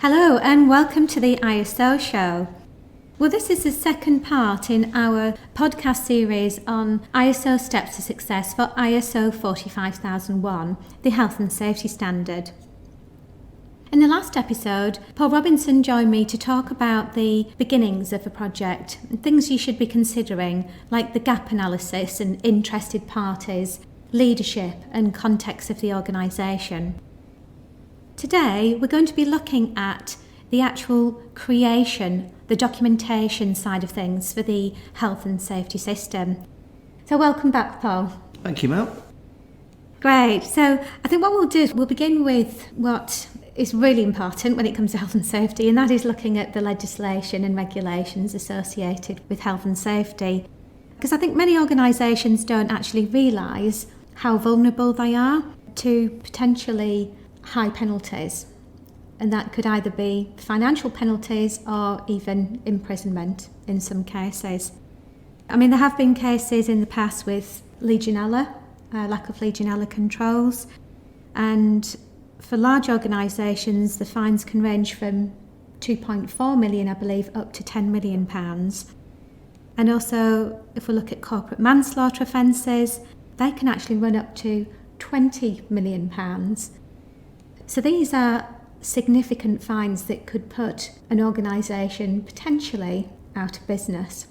Hello and welcome to the ISO show. Well, this is the second part in our podcast series on ISO Steps to Success for ISO 45001, the Health and Safety Standard. In the last episode, Paul Robinson joined me to talk about the beginnings of a project, things you should be considering, like the gap analysis and interested parties, leadership and context of the organisation. Today, we're going to be looking at the actual creation, the documentation side of things for the health and safety system. So welcome back, Paul. Thank you, Mel. Great. So I think what we'll do is we'll begin with what is really important when it comes to health and safety, and that is looking at the legislation and regulations associated with health and safety. Because I think many organisations don't actually realise how vulnerable they are to potentially high penalties, and that could either be financial penalties or even imprisonment in some cases. I mean, there have been cases in the past with Legionella, lack of Legionella controls, and for large organisations the fines can range from 2.4 million, I believe, up to £10 million. And also, if we look at corporate manslaughter offences, they can actually run up to £20 million. So these are significant fines that could put an organisation potentially out of business.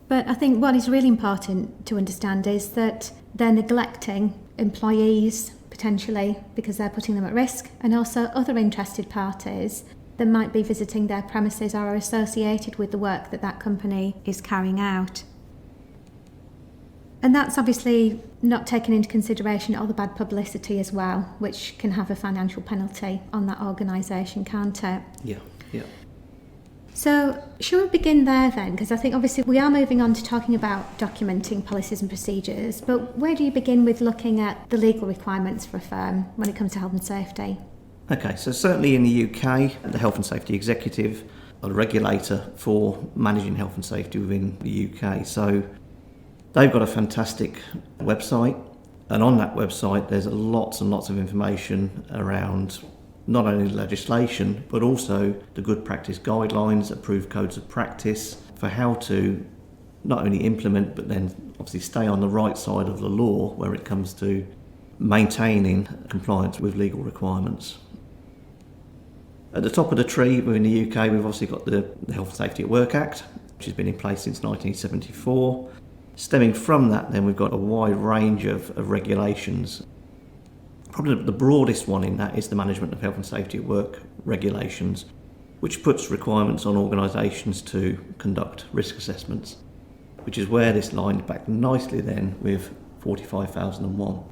But I think what is really important to understand is that they're neglecting employees potentially because they're putting them at risk, and also other interested parties that might be visiting their premises or are associated with the work that that company is carrying out. And that's obviously not taking into consideration all the bad publicity as well, which can have a financial penalty on that organisation, can't it? Yeah. So, shall we begin there then? Because I think obviously we are moving on to talking about documenting policies and procedures, but where do you begin with looking at the legal requirements for a firm when it comes to health and safety? Okay, so certainly in the UK, the Health and Safety Executive are the regulator for managing health and safety within the UK. So they've got a fantastic website, and on that website there's lots and lots of information around not only legislation but also the good practice guidelines, approved codes of practice for how to not only implement but then obviously stay on the right side of the law where it comes to maintaining compliance with legal requirements. At the top of the tree within the UK, we've obviously got the Health and Safety at Work Act, which has been in place since 1974. Stemming from that, then, we've got a wide range of regulations. Probably the broadest one in that is the Management of Health and Safety at Work regulations, which puts requirements on organisations to conduct risk assessments, which is where this lined back nicely then with 45001.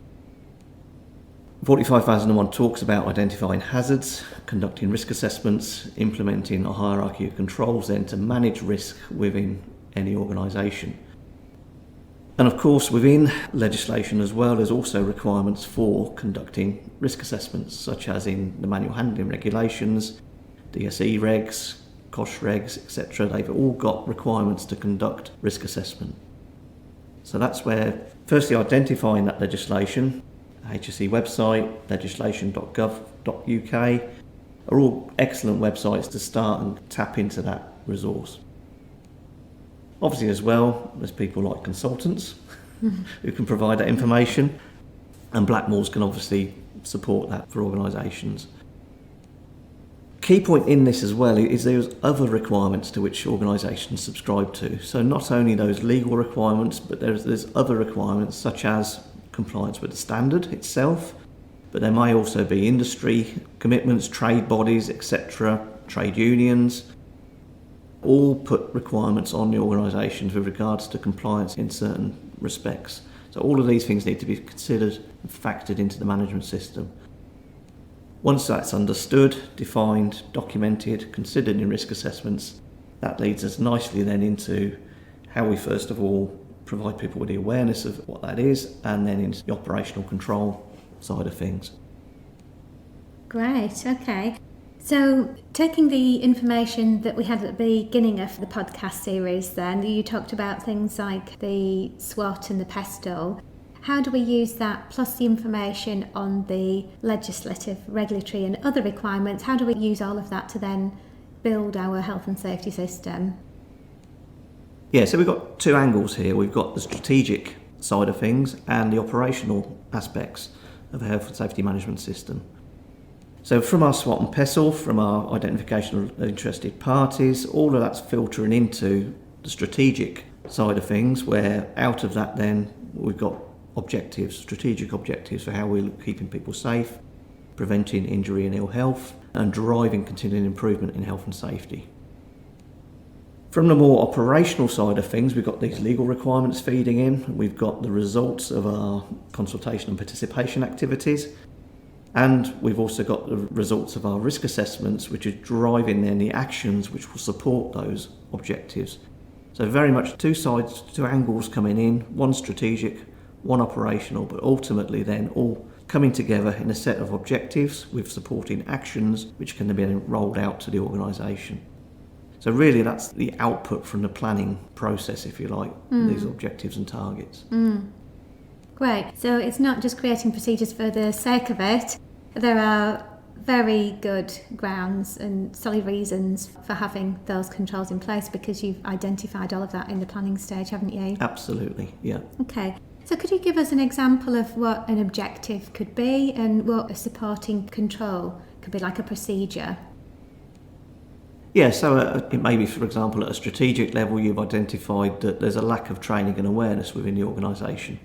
45001 talks about identifying hazards, conducting risk assessments, implementing a hierarchy of controls then to manage risk within any organisation. And of course, within legislation as well, there's also requirements for conducting risk assessments, such as in the manual handling regulations, DSE regs, COSH regs, etc. They've all got requirements to conduct risk assessment. So that's where, firstly, identifying that legislation, HSE website, legislation.gov.uk, are all excellent websites to start and tap into that resource. Obviously as well, there's people like consultants who can provide that information, and Blackmores can obviously support that for organisations. Key point in this as well is there's other requirements to which organisations subscribe to. So not only those legal requirements, but there's other requirements such as compliance with the standard itself, but there may also be industry commitments, trade bodies, etc., trade unions, all put requirements on the organisations with regards to compliance in certain respects. So all of these things need to be considered and factored into the management system. Once that's understood, defined, documented, considered in risk assessments, that leads us nicely then into how we first of all provide people with the awareness of what that is, and then into the operational control side of things. Great, okay. So, taking the information that we had at the beginning of the podcast series then, you talked about things like the SWOT and the PESTLE. how do we use that, plus the information on the legislative, regulatory and other requirements, how do we use all of that to then build our health and safety system? Yeah, so we've got two angles here. We've got the strategic side of things and the operational aspects of a health and safety management system. So from our SWOT and PESTLE, from our identification of interested parties, all of that's filtering into the strategic side of things, where out of that then we've got objectives, strategic objectives for how we're keeping people safe, preventing injury and ill health, and driving continuing improvement in health and safety. From the more operational side of things, we've got these legal requirements feeding in, we've got the results of our consultation and participation activities, and we've also got the results of our risk assessments, which is driving then the actions which will support those objectives. So very much two sides, two angles coming in, one strategic, one operational, but ultimately then all coming together in a set of objectives with supporting actions which can then be rolled out to the organisation. So really that's the output from the planning process, if you like, these objectives and targets. Great. So it's not just creating procedures for the sake of it. There are very good grounds and solid reasons for having those controls in place, because you've identified all of that in the planning stage, haven't you? Absolutely, yeah. Okay. So could you give us an example of what an objective could be and what a supporting control could be, like a procedure? Yeah, so it may be, for example, at a strategic level, you've identified that there's a lack of training and awareness within the organisation.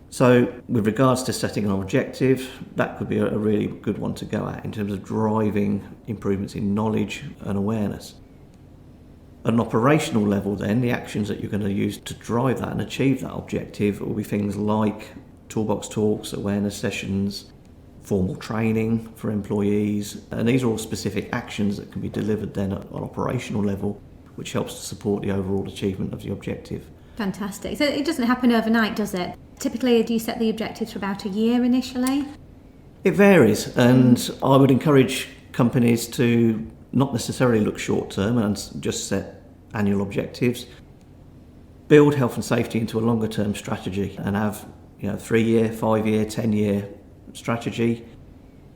So with regards to setting an objective, that could be a really good one to go at in terms of driving improvements in knowledge and awareness. At an operational level then, the actions that you're going to use to drive that and achieve that objective will be things like toolbox talks, awareness sessions, formal training for employees, and these are all specific actions that can be delivered then at an operational level, which helps to support the overall achievement of the objective. Fantastic. So it doesn't happen overnight, does it? Typically, do you set the objectives for about a year initially? It varies, and I would encourage companies to not necessarily look short term and just set annual objectives. Build health and safety into a longer term strategy and have 3-year, 5-year, 10-year strategy.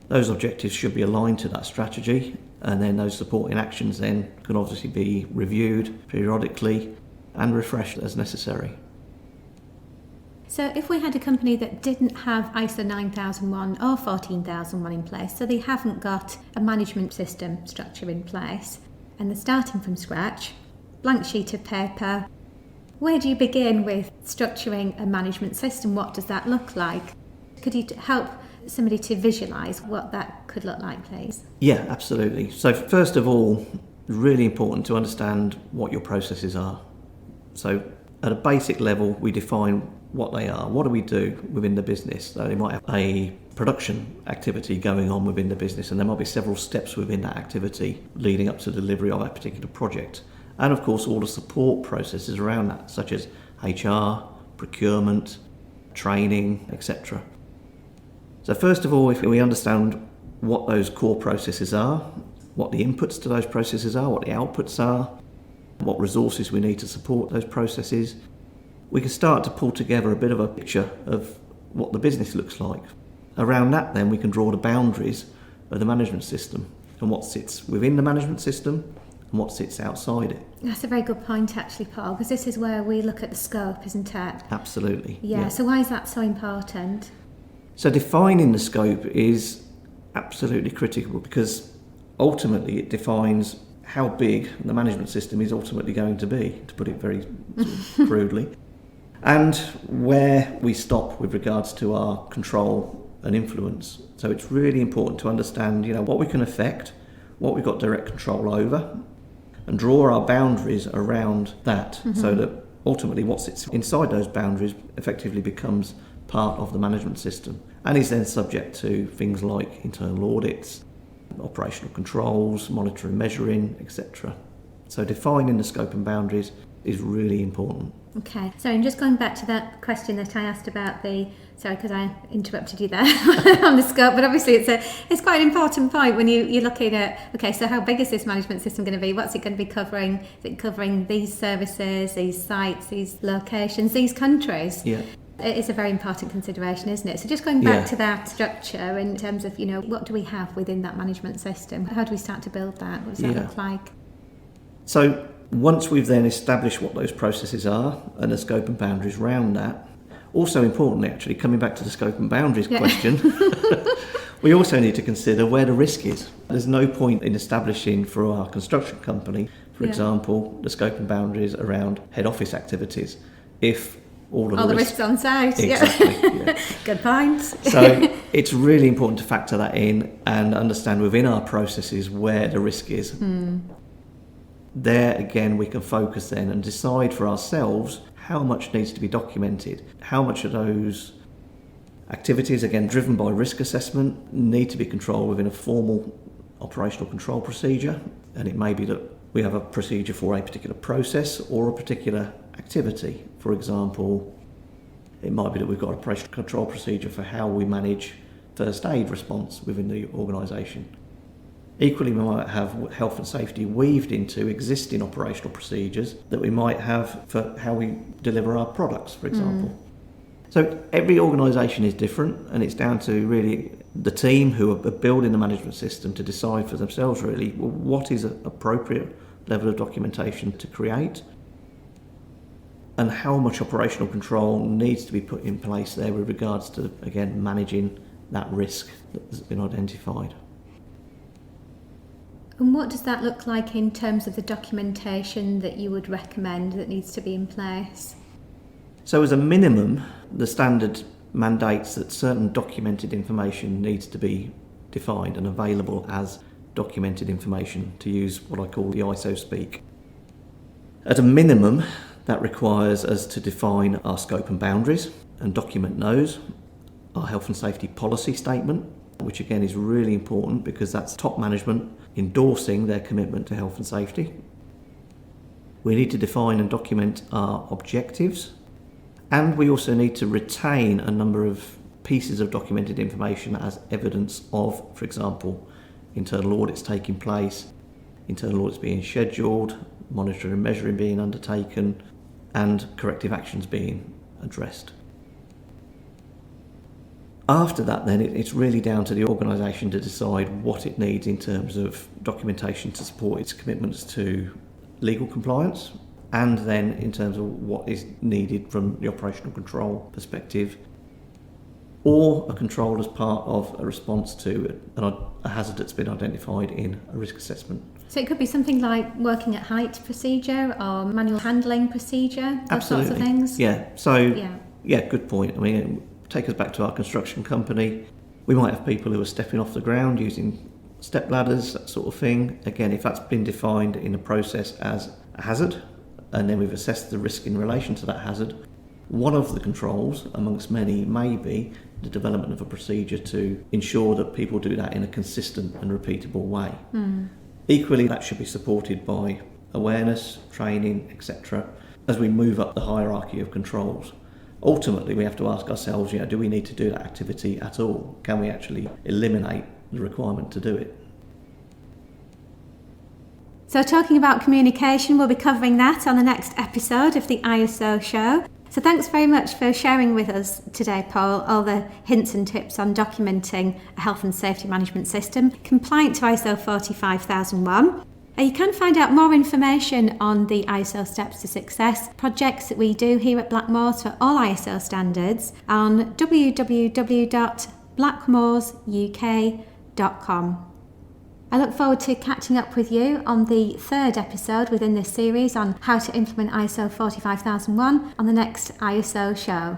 Those objectives should be aligned to that strategy, and then those supporting actions then can obviously be reviewed periodically and refreshed as necessary. So if we had a company that didn't have ISO 9001 or 14001 in place, so they haven't got a management system structure in place, and they're starting from scratch, blank sheet of paper, where do you begin with structuring a management system? What does that look like? Could you help somebody to visualise what that could look like, please? Yeah, absolutely. So first of all, really important to understand what your processes are. So at a basic level, we define what they are. What do we do within the business? So they might have a production activity going on within the business, and there might be several steps within that activity leading up to the delivery of a particular project. And of course, all the support processes around that, such as HR, procurement, training, etc. So first of all, if we understand what those core processes are, what the inputs to those processes are, what the outputs are, what resources we need to support those processes, we can start to pull together a bit of a picture of what the business looks like. Around that then we can draw the boundaries of the management system and what sits within the management system and what sits outside it. That's a very good point actually, Paul, because this is where we look at the scope, isn't it? Absolutely. Yeah, so why is that so important? So defining the scope is absolutely critical, because ultimately it defines how big the management system is ultimately going to be, to put it very crudely, and where we stop with regards to our control and influence. So it's really important to understand, what we can affect, what we've got direct control over, and draw our boundaries around that, so that ultimately what sits inside those boundaries effectively becomes part of the management system and is then subject to things like internal audits, operational controls, monitoring, measuring, etc. So defining the scope and is really important. Okay, so I'm just going back to that question that I asked about sorry because I interrupted you there on the scope, but obviously it's quite an important point when you're looking at, okay, so how big is this management system going to be? What's it going to be covering? Is it covering these services, these sites, these locations, these countries? Yeah. It is a very important consideration, isn't it? So just going back Yeah. to that structure in terms of, what do we have within that management system? How do we start to build that? What does that Yeah. look like? So once we've then established what those processes are and the scope and boundaries around that, also importantly actually, coming back to the scope and boundaries question, we also need to consider where the risk is. There's no point in establishing for our construction company, for example, the scope and boundaries around head office activities if all the risks on site. Exactly. Yeah. Good point. So it's really important to factor that in and understand within our processes where the risk is. There again we can focus then and decide for ourselves how much needs to be documented, how much of those activities, again driven by risk assessment, need to be controlled within a formal operational control procedure. And it may be that we have a procedure for a particular process or a particular activity. For example, it might be that we've got an operational control procedure for how we manage first aid response within the organisation. Equally, we might have health and safety weaved into existing operational procedures that we might have for how we deliver our products, for example. So every organisation is different, and it's down to really the team who are building the management system to decide for themselves really what is an appropriate level of documentation to create and how much operational control needs to be put in place there with regards to, again, managing that risk that's been identified. And what does that look like in terms of the documentation that you would recommend that needs to be in place? So as a minimum, the standard mandates that certain documented information needs to be defined and available as documented information, to use what I call the ISO speak. At a minimum, that requires us to define our scope and boundaries and document those, our health and safety policy statement, which again is really important because that's top management endorsing their commitment to health and safety. We need to define and document our objectives, and we also need to retain a number of pieces of documented information as evidence of, for example, internal audits taking place, internal audits being scheduled, monitoring and measuring being undertaken, and corrective actions being addressed. After that then, it's really down to the organisation to decide what it needs in terms of documentation to support its commitments to legal compliance, and then in terms of what is needed from the operational control perspective, or a control as part of a response to a hazard that's been identified in a risk assessment. So it could be something like working at height procedure or manual handling procedure, those Absolutely. sorts of things? Yeah, so, yeah, good point. I mean, take us back to our construction company. We might have people who are stepping off the ground using step ladders, that sort of thing. Again, if that's been defined in a process as a hazard, and then we've assessed the risk in relation to that hazard, one of the controls, amongst many, may be the development of a procedure to ensure that people do that in a consistent and repeatable way. Equally, that should be supported by awareness, training, etc. as we move up the hierarchy of controls. Ultimately, we have to ask ourselves, do we need to do that activity at all? Can we actually eliminate the requirement to do it? So talking about communication, we'll be covering that on the next episode of the ISO show. So thanks very much for sharing with us today, Paul, all the hints and tips on documenting a health and safety management system compliant to ISO 45001. You can find out more information on the ISO Steps to Success projects that we do here at Blackmores for all ISO standards on www.blackmoresuk.com. I look forward to catching up with you on the third episode within this series on how to implement ISO 45001 on the next ISO show.